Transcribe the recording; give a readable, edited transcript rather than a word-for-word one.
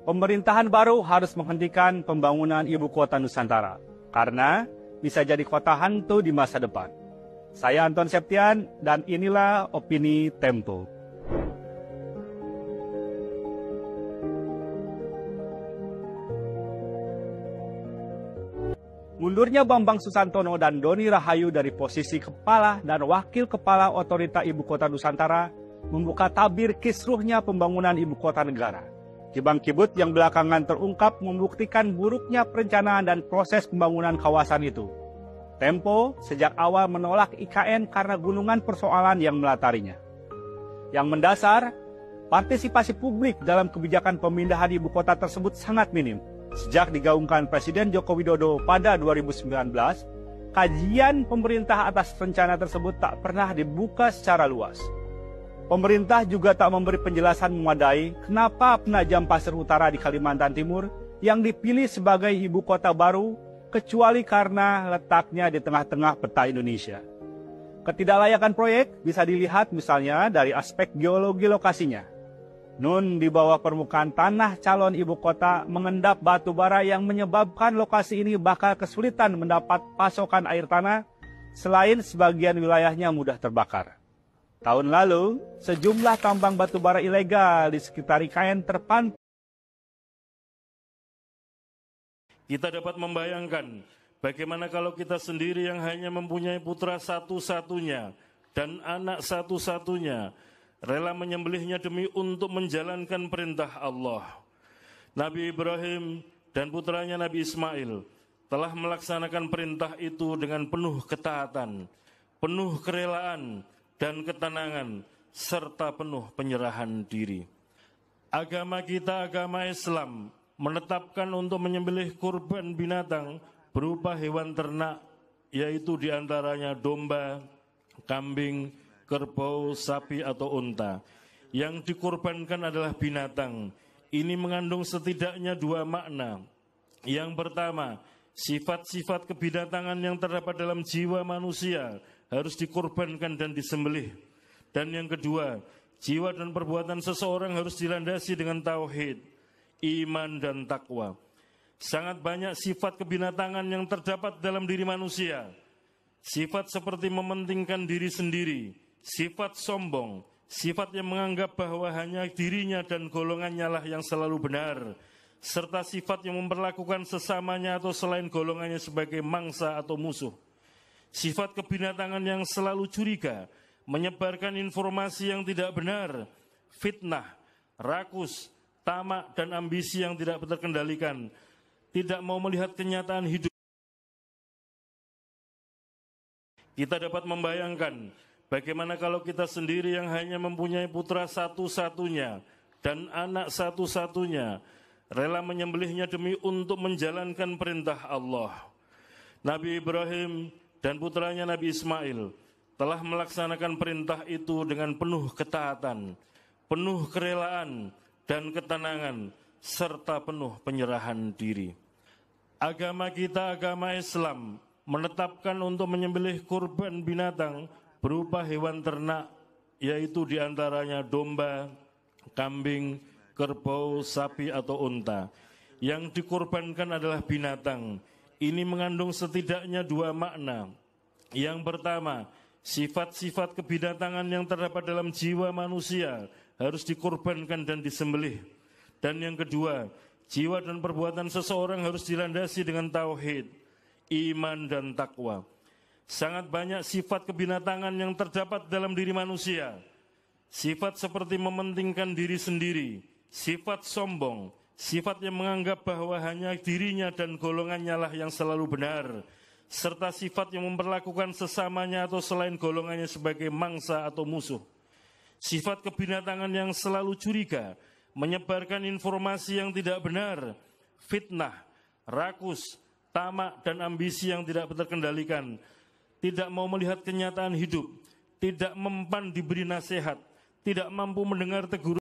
Pemerintahan baru harus menghentikan pembangunan ibu kota Nusantara karena bisa jadi kota hantu di masa depan. Saya Anton Septian dan inilah opini Tempo. Mundurnya Bambang Susantono dan Doni Rahayu dari posisi kepala dan wakil kepala otorita ibu kota Nusantara membuka tabir kisruhnya pembangunan ibu kota negara. Kibang-kibut yang belakangan terungkap membuktikan buruknya perencanaan dan proses pembangunan kawasan itu. Tempo sejak awal menolak IKN karena gunungan persoalan yang melatarinya. Yang mendasar, partisipasi publik dalam kebijakan pemindahan ibu kota tersebut sangat minim. Sejak digaungkan Presiden Joko Widodo pada 2019, kajian pemerintah atas rencana tersebut tak pernah dibuka secara luas. Pemerintah juga tak memberi penjelasan memadai kenapa Penajam Pasir Utara di Kalimantan Timur yang dipilih sebagai ibu kota baru kecuali karena letaknya di tengah-tengah peta Indonesia. Ketidaklayakan proyek bisa dilihat misalnya dari aspek geologi lokasinya. Nun di bawah permukaan tanah calon ibu kota mengendap batu bara yang menyebabkan lokasi ini bakal kesulitan mendapat pasokan air tanah selain sebagian wilayahnya mudah terbakar. Tahun lalu, sejumlah tambang batu bara ilegal di sekitar IKN terpantau. Kita dapat membayangkan bagaimana kalau kita sendiri yang hanya mempunyai putra satu-satunya dan anak satu-satunya rela menyembelihnya demi untuk menjalankan perintah Allah. Nabi Ibrahim dan putranya Nabi Ismail telah melaksanakan perintah itu dengan penuh ketaatan, penuh kerelaan, dan ketenangan, serta penuh penyerahan diri. Agama kita, agama Islam, menetapkan untuk menyembelih kurban binatang berupa hewan ternak, yaitu diantaranya domba, kambing, kerbau, sapi, atau unta. Yang dikurbankan adalah binatang. Ini mengandung setidaknya dua makna. Yang pertama, sifat-sifat kebinatangan yang terdapat dalam jiwa manusia harus dikorbankan dan disembelih. Dan yang kedua, jiwa dan perbuatan seseorang harus dilandasi dengan tauhid, iman, dan takwa. Sangat banyak sifat kebinatangan yang terdapat dalam diri manusia. Sifat seperti mementingkan diri sendiri, sifat sombong, sifat yang menganggap bahwa hanya dirinya dan golongannya lah yang selalu benar, serta sifat yang memperlakukan sesamanya atau selain golongannya sebagai mangsa atau musuh. Sifat kebinatangan yang selalu curiga, menyebarkan informasi yang tidak benar, fitnah, rakus, tamak, dan ambisi yang tidak terkendalikan, tidak mau melihat kenyataan hidup. Kita dapat membayangkan bagaimana kalau kita sendiri yang hanya mempunyai putra satu-satunya dan anak satu-satunya rela menyembelihnya demi untuk menjalankan perintah Allah. Nabi Ibrahim dan putranya Nabi Ismail telah melaksanakan perintah itu dengan penuh ketaatan, penuh kerelaan, dan ketenangan, serta penuh penyerahan diri. Agama kita, agama Islam, menetapkan untuk menyembelih kurban binatang berupa hewan ternak, yaitu diantaranya domba, kambing, kerbau, sapi, atau unta. Yang dikurbankan adalah binatang. Ini mengandung setidaknya dua makna. Yang pertama, sifat-sifat kebinatangan yang terdapat dalam jiwa manusia harus dikorbankan dan disembelih. Dan yang kedua, jiwa dan perbuatan seseorang harus dilandasi dengan tauhid, iman, dan takwa. Sangat banyak sifat kebinatangan yang terdapat dalam diri manusia. Sifat seperti mementingkan diri sendiri, sifat sombong, sifat yang menganggap bahwa hanya dirinya dan golongannya lah yang selalu benar, serta sifat yang memperlakukan sesamanya atau selain golongannya sebagai mangsa atau musuh. Sifat kebinatangan yang selalu curiga, menyebarkan informasi yang tidak benar, fitnah, rakus, tamak, dan ambisi yang tidak terkendalikan, tidak mau melihat kenyataan hidup, tidak mempan diberi nasihat, tidak mampu mendengar teguran.